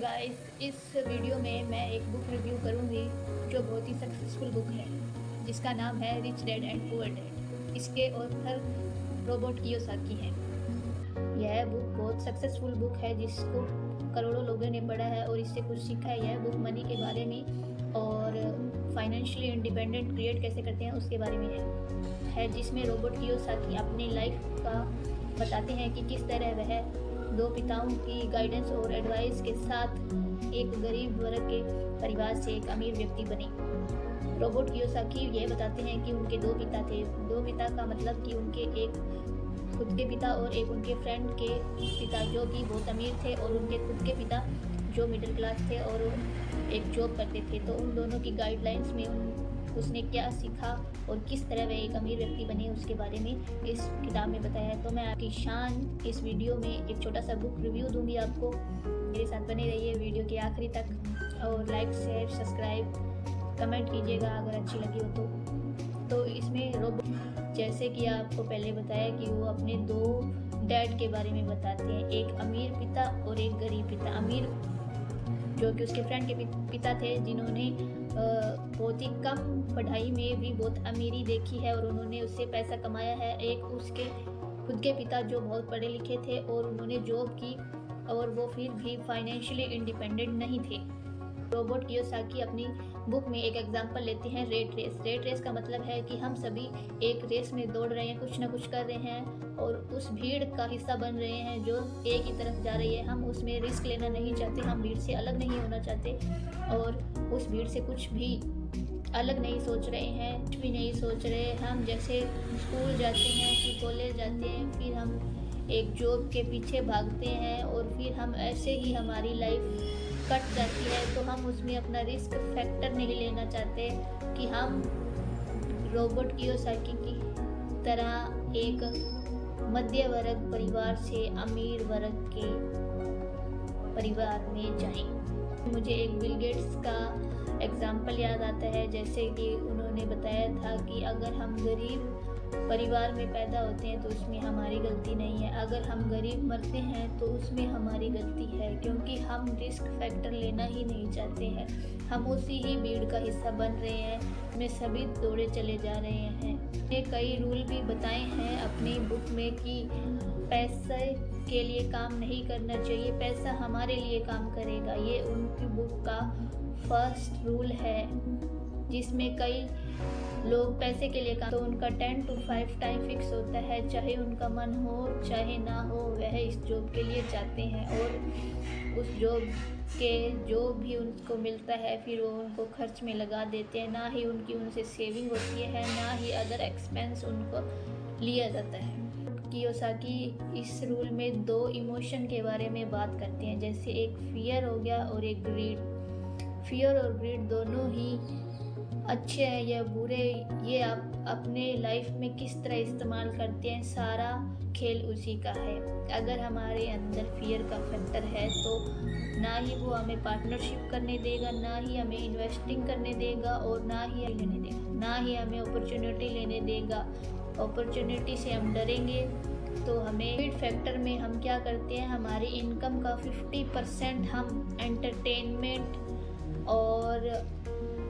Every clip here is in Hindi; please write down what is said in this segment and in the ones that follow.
गाइस, इस वीडियो में मैं एक बुक रिव्यू करूंगी जो बहुत ही सक्सेसफुल बुक है, जिसका नाम है rich dad and poor dad. इसके ऑथर रोबर्ट कियोसाकी हैं। यह बुक बहुत सक्सेसफुल बुक है जिसको करोड़ों लोगों ने पढ़ा है और इससे कुछ सीखा है। यह बुक मनी के बारे में और फाइनेंशियली इंडिपेंडेंट क्रिएट कैसे करते हैं उसके बारे में है जिसमें रोबर्ट कियोसाकी अपनी लाइफ का बताते हैं कि किस तरह वह दो पिताओं की गाइडेंस और एडवाइस के साथ एक गरीब वर्ग के परिवार से एक अमीर व्यक्ति बने। रोबर्ट कियोसाकी ये बताते हैं कि उनके दो पिता थे। दो पिता का मतलब कि उनके एक खुद के पिता और एक उनके फ्रेंड के पिता जो कि बहुत अमीर थे, और उनके खुद के पिता जो मिडिल क्लास थे और एक जॉब करते थे। तो उन दोनों की गाइडलाइंस में उसने क्या सीखा और किस तरह वह एक अमीर व्यक्ति बने उसके बारे में इस किताब में बताया है। तो मैं आपकी शान इस वीडियो में एक छोटा सा बुक रिव्यू दूंगी आपको। मेरे साथ बने रहिए वीडियो के आखिरी तक और लाइक शेयर सब्सक्राइब कमेंट कीजिएगा अगर अच्छी लगी हो तो इसमें रोबर्ट जैसे कि आपको पहले बताया कि वो अपने दो डैड के बारे में बताते हैं, एक अमीर पिता और एक गरीब पिता। अमीर जो कि उसके फ्रेंड के पिता थे जिन्होंने बहुत ही कम पढ़ाई में भी बहुत अमीरी देखी है और उन्होंने उससे पैसा कमाया है। एक उसके खुद के पिता जो बहुत पढ़े लिखे थे और उन्होंने जॉब की और वो फिर भी फाइनेंशियली इंडिपेंडेंट नहीं थे। रोबर्ट कियोसाकी अपनी बुक में एक एग्जांपल लेते हैं रेट रेस। रेट रेस का मतलब है कि हम सभी एक रेस में दौड़ रहे हैं, कुछ ना कुछ कर रहे हैं और उस भीड़ का हिस्सा बन रहे हैं जो एक ही तरफ जा रही है। हम उसमें रिस्क लेना नहीं चाहते, हम भीड़ से अलग नहीं होना चाहते और उस भीड़ से कुछ भी अलग नहीं सोच रहे हैं, कुछ भी नहीं सोच रहे। हम जैसे स्कूल जाते हैं फिर कॉलेज जाते हैं, फिर हम एक जॉब के पीछे भागते हैं और फिर हम ऐसे ही हमारी लाइफ कट जाती है। तो हम उसमें अपना रिस्क फैक्टर नहीं लेना चाहते कि हम रोबर्ट कियोसाकी की तरह एक मध्य वर्ग परिवार से अमीर वर्ग के परिवार में जाएं। मुझे एक बिल गेट्स का एग्जाम्पल याद आता है, जैसे कि उन्होंने बताया था कि अगर हम गरीब परिवार में पैदा होते हैं तो उसमें हमारी गलती नहीं है, अगर हम गरीब मरते हैं तो उसमें हमारी गलती है, क्योंकि हम रिस्क फैक्टर लेना ही नहीं चाहते हैं। हम उसी ही भीड़ का हिस्सा बन रहे हैं, में सभी दौड़े चले जा रहे हैं। ये कई रूल भी बताए हैं अपनी बुक में कि पैसे के लिए काम नहीं करना चाहिए, पैसा हमारे लिए काम करेगा। ये उनकी बुक का फर्स्ट रूल है, जिसमें कई लोग पैसे के लिए काम तो उनका 10 to 5 टाइम फिक्स होता है, चाहे उनका मन हो चाहे ना हो वह इस जॉब के लिए जाते हैं और उस जॉब के जो भी उनको मिलता है फिर वो उनको खर्च में लगा देते हैं। ना ही उनकी उनसे सेविंग होती है, ना ही अदर एक्सपेंस उनको लिया जाता है। कियोसाकी इस रूल में दो इमोशन के बारे में बात करते हैं, जैसे एक फियर हो गया और एक ग्रीड। फियर और ग्रीड दोनों ही अच्छे हैं या बुरे, ये आप अपने लाइफ में किस तरह इस्तेमाल करते हैं, सारा खेल उसी का है। अगर हमारे अंदर फियर का फैक्टर है तो ना ही वो हमें पार्टनरशिप करने देगा, ना ही हमें इन्वेस्टिंग करने देगा और ना ही लेने देगा, ना ही हमें अपॉर्चुनिटी लेने देगा। अपॉर्चुनिटी से हम डरेंगे तो हमें ग्रीड फैक्टर में हम क्या करते हैं, हमारी इनकम का 50% हम एंटरटेनमेंट और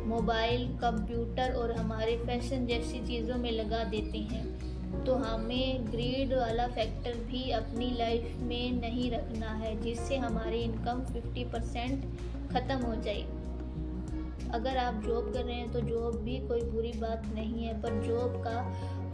मोबाइल कंप्यूटर और हमारे फैशन जैसी चीज़ों में लगा देते हैं। तो हमें ग्रीड वाला फैक्टर भी अपनी लाइफ में नहीं रखना है, जिससे हमारी इनकम 50% ख़त्म हो जाए। अगर आप जॉब कर रहे हैं तो जॉब भी कोई बुरी बात नहीं है, पर जॉब का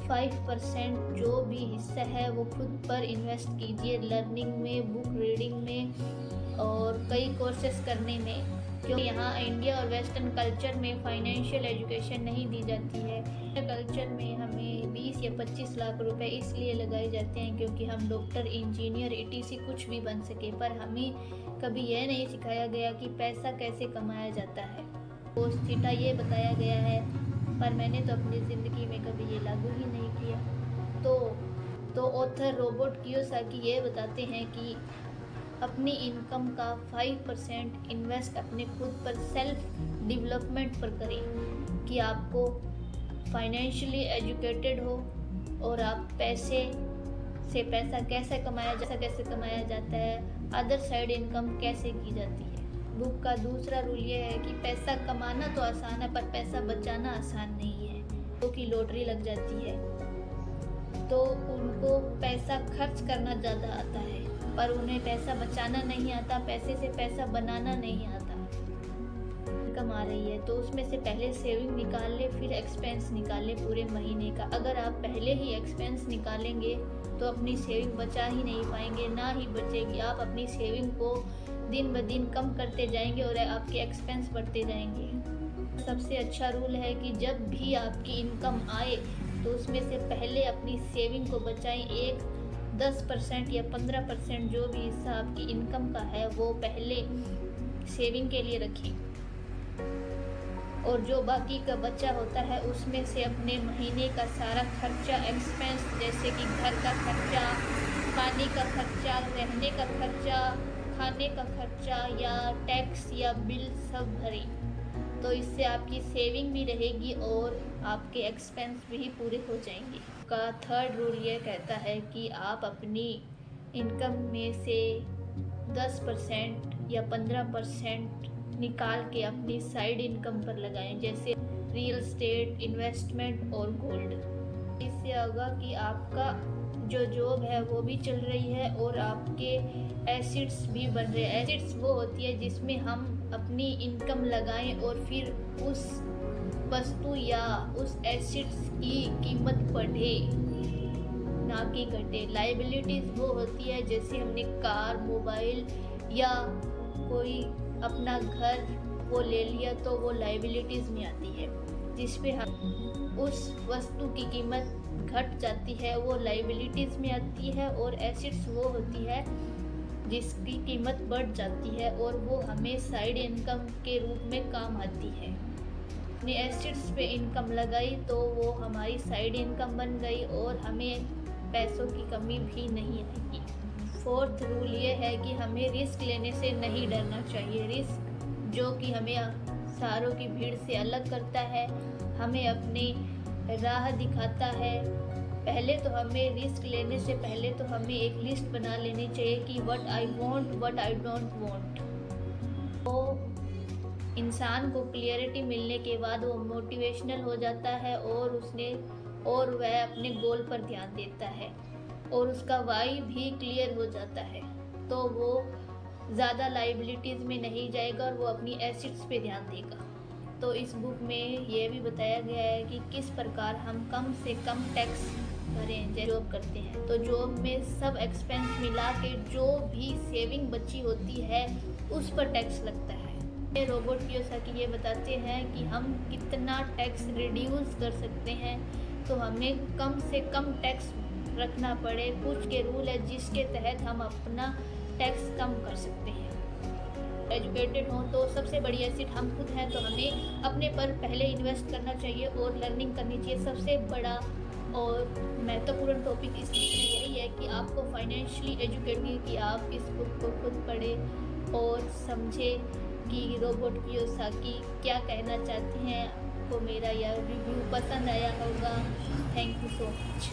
5% जो भी हिस्सा है वो खुद पर इन्वेस्ट कीजिए, लर्निंग में, बुक रीडिंग में और कई कोर्सेस करने में, क्योंकि यहाँ इंडिया और वेस्टर्न कल्चर में फाइनेंशियल एजुकेशन नहीं दी जाती है। कल्चर में हमें 20 या 25 लाख रुपए इसलिए लगाए जाते हैं क्योंकि हम डॉक्टर, इंजीनियर, ETC कुछ भी बन सके, पर हमें कभी यह नहीं सिखाया गया कि पैसा कैसे कमाया जाता है। कोस थीटा ये बताया गया है, पर मैंने तो अपनी ज़िंदगी में कभी ये लागू ही नहीं किया। तो ऑथर रोबर्ट कियोसाकी ये बताते हैं कि अपनी इनकम का 5% इन्वेस्ट अपने खुद पर सेल्फ डेवलपमेंट पर करें कि आपको फाइनेंशियली एजुकेटेड हो और आप पैसे से पैसा कैसे कमाया जाता है, अदर साइड इनकम कैसे की जाती है। बुक का दूसरा रूल ये है कि पैसा कमाना तो आसान है पर पैसा बचाना आसान नहीं है। क्योंकि लॉटरी लग जाती है तो उनको पैसा खर्च करना ज़्यादा आता है पर उन्हें पैसा बचाना नहीं आता, पैसे से पैसा बनाना नहीं आता। इनकम आ रही है तो उसमें से पहले सेविंग निकाल ले, फिर एक्सपेंस निकाल ले पूरे महीने का। अगर आप पहले ही एक्सपेंस निकालेंगे तो अपनी सेविंग बचा ही नहीं पाएंगे, ना ही बचेगी। आप अपनी सेविंग को दिन ब दिन कम करते जाएंगे और आपके एक्सपेंस बढ़ते जाएंगे। सबसे अच्छा रूल है कि जब भी आपकी इनकम आए तो उसमें से पहले अपनी सेविंग को बचाएं। 10% या 15% जो भी हिस्सा आपकी इनकम का है वो पहले सेविंग के लिए रखें और जो बाकी का बचा होता है उसमें से अपने महीने का सारा खर्चा, एक्सपेंस जैसे कि घर का खर्चा, पानी का खर्चा, रहने का खर्चा, खाने का खर्चा या टैक्स या बिल सब भरें। तो इससे आपकी सेविंग भी रहेगी और आपके एक्सपेंस भी पूरे हो जाएंगे। का थर्ड रूल ये कहता है कि आप अपनी इनकम में से 10% या 15% निकाल के अपनी साइड इनकम पर लगाएं, जैसे रियल एस्टेट, इन्वेस्टमेंट और गोल्ड। इससे होगा कि आपका जो जॉब है वो भी चल रही है और आपके एसेट्स भी बन रहे हैं। एसेट्स वो होती है जिसमें हम अपनी इनकम लगाएं और फिर उस वस्तु या उस एसेट्स की कीमत बढ़े ना कि घटे। लायबिलिटीज़ वो होती है जैसे हमने कार, मोबाइल या कोई अपना घर वो ले लिया तो वो लायबिलिटीज़ में आती है, जिस पे हम उस वस्तु की कीमत घट जाती है वो लायबिलिटीज़ में आती है। और एसेट्स वो होती है जिसकी कीमत बढ़ जाती है और वो हमें साइड इनकम के रूप में काम आती है। अपने एसेट्स पे इनकम लगाई तो वो हमारी साइड इनकम बन गई और हमें पैसों की कमी भी नहीं आएगी। फोर्थ रूल ये है कि हमें रिस्क लेने से नहीं डरना चाहिए। रिस्क जो कि हमें सारों की भीड़ से अलग करता है, हमें अपनी राह दिखाता है। पहले तो हमें रिस्क लेने से पहले तो हमें एक लिस्ट बना लेनी चाहिए कि what I want, what I don't want. तो इंसान को क्लियरिटी मिलने के बाद वो मोटिवेशनल हो जाता है और वह अपने गोल पर ध्यान देता है और उसका वाई भी क्लियर हो जाता है तो वो ज़्यादा लायबिलिटीज़ में नहीं जाएगा और वो अपनी एसेट्स पे ध्यान देगा। तो इस बुक में ये भी बताया गया है कि किस प्रकार हम कम से कम टैक्स भरें जॉब करते हैं। तो जॉब में सब एक्सपेंस मिला के जो भी सेविंग बची होती है उस पर टैक्स लगता है। ये रोबर्ट कियोसाकी ये बताते हैं कि हम कितना टैक्स रिड्यूस कर सकते हैं, तो हमें कम से कम टैक्स रखना पड़े। कुछ के रूल है जिसके तहत हम अपना टैक्स कम कर सकते हैं। एजुकेटेड हों तो सबसे बड़ी एसेट हम खुद हैं, तो हमें अपने पर पहले इन्वेस्ट करना चाहिए और लर्निंग करनी चाहिए। सबसे बड़ा और महत्वपूर्ण टॉपिक इस बुक में यही है कि आपको फाइनेंशियली एजुकेटेड कि आप इस बुक को खुद पढ़ें और समझें कि रोबर्ट कियोसाकी क्या कहना चाहते हैं। आपको मेरा यह रिव्यू पसंद आया होगा। Thank you so much.